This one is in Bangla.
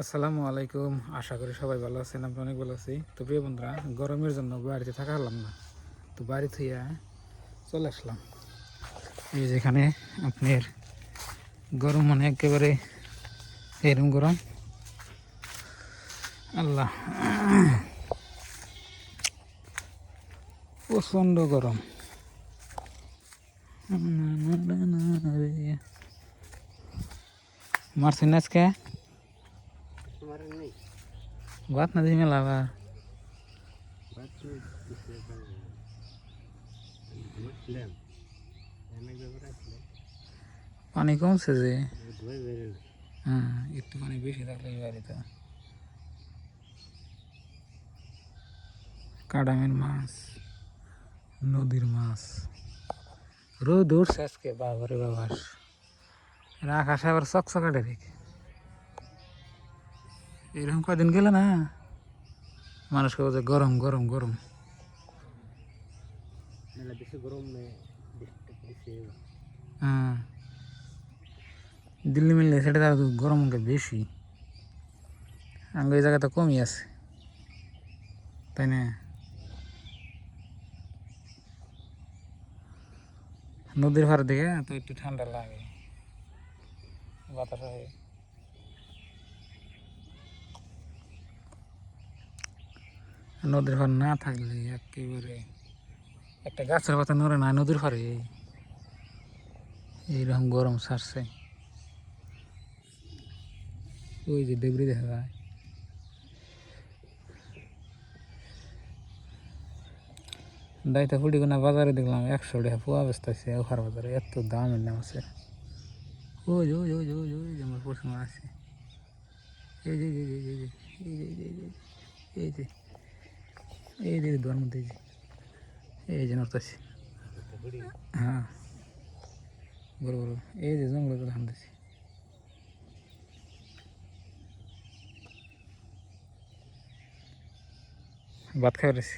আসসালামু আলাইকুম। আশা করি সবাই ভালো আছেন। আমি অনেক ভালো আছি। তো প্রিয় বন্ধুরা, গরমের জন্য বাড়িতে থাকা হলাম না, তো বাড়ি থেকে চলে আসলাম। এই যেখানে আপনার গরম মানে একেবারে এরম গরম, আল্লাহ, প্রচণ্ড গরম। মারছেন আজকে ভাত না দিয়ে মেলা আবার পানি কমছে যে, হ্যাঁ, একটু পানি বেশি থাকলে বাড়িতে কাডামের মাছ, নদীর মাছ, রোদ উঠছে আজকে, বাবারে বাবার। আকাশে আবার চকচকাটে দেখে এরকম কদিন গেলে না মানুষকে বলছে গরম গরম গরম। হ্যাঁ, দিল্লি মিললে সেটা তার গরম বেশি, আগে এই জায়গাতে কমই আছে, তাই না? নদীর ভার দিকে তো একটু ঠান্ডা লাগে, বাতাস হয়। নদীর ভার না থাকলে একেবারে একটা গাছের পাতা নড়ে না নদীর ভারে, এইরকম গরম ছাড়ছে। ওই যে ডেবরি দেখা যায়। দায়িত্ব ফুটিকোনা বাজারে দেখলাম 100 টাকা পোয়া বেচতেছে, ওখার বাজারে এত দামের নাম আছে। ওই ওই ওই ওই ওই যে আমার পড়ছে মাছ আছে, এই যে এই যে এই যে এই যে এই যে দোয়ার মধ্যে এই যে নড়তেছি। হ্যাঁ, বড় বড় এই যে জঙ্গলে ধান দিছি। ভাত খাই রয়েছি।